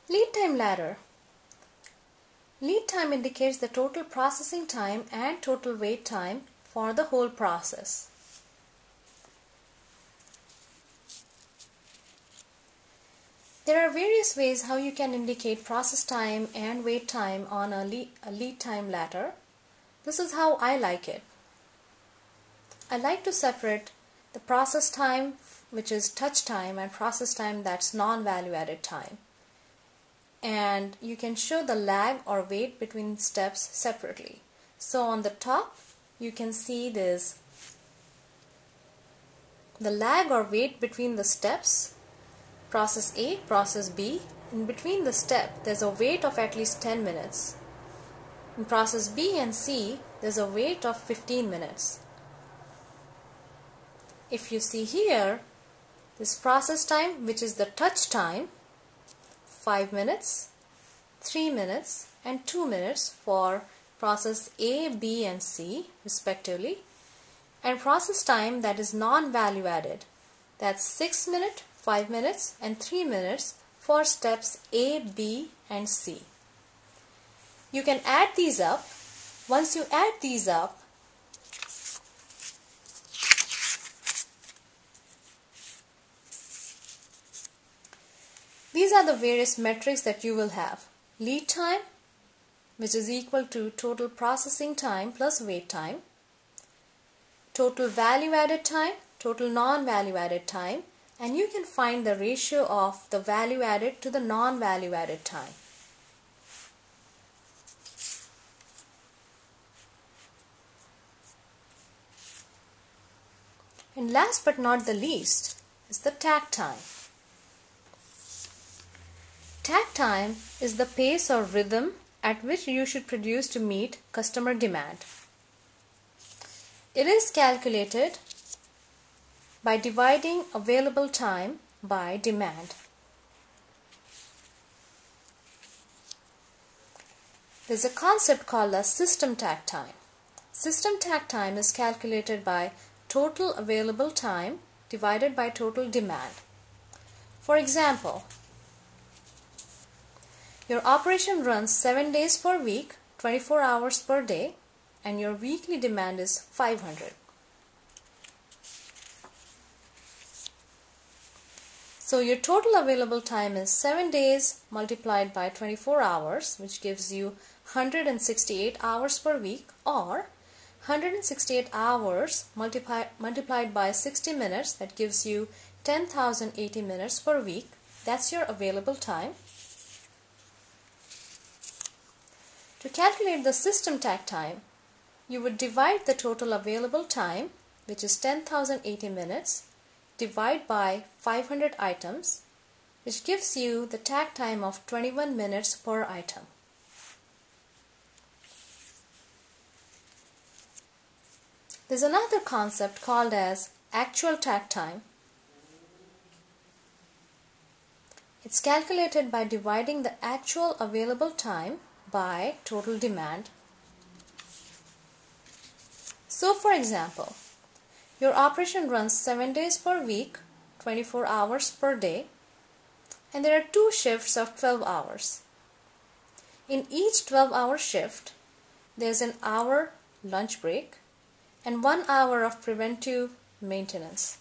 Lead time ladder. Lead time indicates the total processing time and total wait time for the whole process. There are various ways how you can indicate process time and wait time on a lead time ladder. This is how I like it. I like to separate the process time, which is touch time, and process time that's non-value added time. And you can show the lag or wait between steps separately. So on the top you can see this, the lag or wait between the steps, process A, process B. In between the step there's a wait of at least 10 minutes. In process B and C there's a wait of 15 minutes. If you see here, this process time, which is the touch time, 5 minutes, 3 minutes and 2 minutes for process A, B and C respectively, and process time that is non-value added, that's 6 minutes, 5 minutes and 3 minutes for steps A, B and C. You can add these up. Once you add these up, these are the various metrics that you will have. Lead time, which is equal to total processing time plus wait time. Total value added time, total non-value added time, and you can find the ratio of the value added to the non-value added time. And last but not the least is the takt time. Takt time is the pace or rhythm at which you should produce to meet customer demand. It is calculated by dividing available time by demand. There is a concept called as system takt time. System takt time is calculated by total available time divided by total demand. For example, your operation runs 7 days per week, 24 hours per day, and your weekly demand is 500. So your total available time is 7 days multiplied by 24 hours, which gives you 168 hours per week, or 168 hours multiplied by 60 minutes, that gives you 10,080 minutes per week. That's your available time. To calculate the system takt time, you would divide the total available time, which is 10,080 minutes, divide by 500 items, which gives you the takt time of 21 minutes per item. There's another concept called as actual takt time. It's calculated by dividing the actual available time by total demand. So for example, your operation runs 7 days per week, 24 hours per day, and there are 2 shifts of 12 hours. In each 12-hour shift, there's an hour lunch break and 1 hour of preventive maintenance.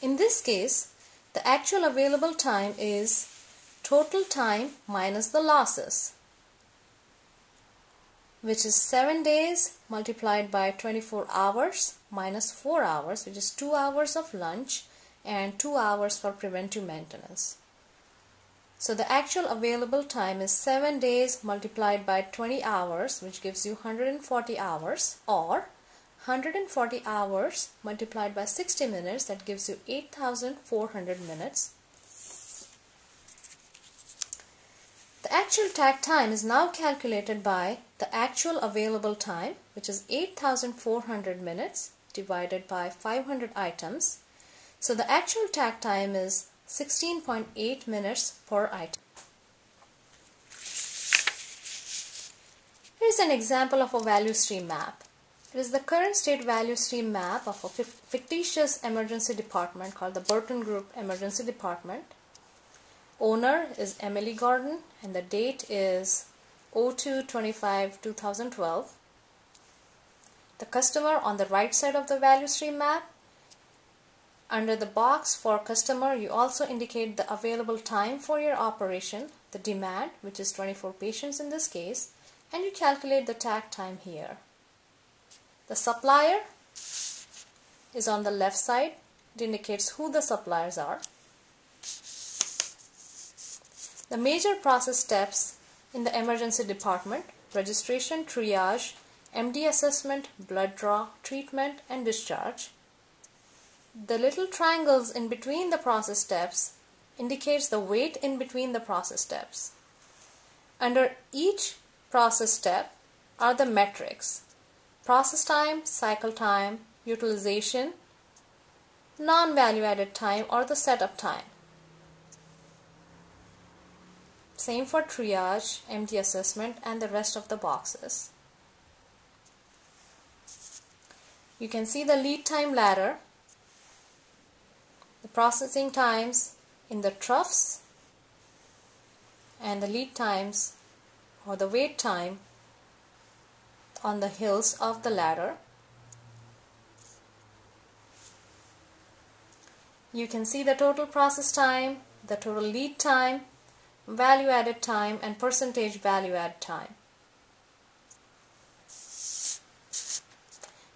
In this case, the actual available time is total time minus the losses, which is 7 days multiplied by 24 hours minus 4 hours, which is 2 hours of lunch and 2 hours for preventive maintenance. So the actual available time is 7 days multiplied by 20 hours, which gives you 140 hours, or 140 hours multiplied by 60 minutes, that gives you 8,400 minutes. The actual takt time is now calculated by the actual available time, which is 8,400 minutes divided by 500 items. So the actual takt time is 16.8 minutes per item. Here is an example of a value stream map. It is the current state value stream map of a fictitious emergency department called the Burton Group Emergency Department. Owner is Emily Gordon and the date is 02/25/2012. The customer on the right side of the value stream map. Under the box for customer, you also indicate the available time for your operation, the demand, which is 24 patients in this case, and you calculate the takt time here. The supplier is on the left side. It indicates who the suppliers are. The major process steps in the emergency department: registration, triage, MD assessment, blood draw, treatment, and discharge. The little triangles in between the process steps indicates the wait in between the process steps. Under each process step are the metrics: process time, cycle time, utilization, non-value added time, or the setup time. Same for triage, MD assessment, and the rest of the boxes. You can see the lead time ladder, the processing times in the troughs, and the lead times or the wait time on the hills of the ladder. You can see the total process time, the total lead time, value added time, and percentage value added time.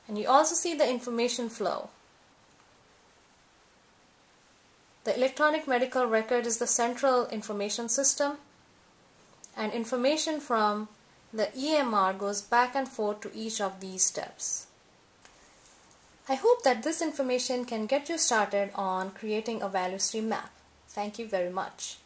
And you also see the information flow. The electronic medical record is the central information system, and information from the EMR goes back and forth to each of these steps. I hope that this information can get you started on creating a value stream map. Thank you very much.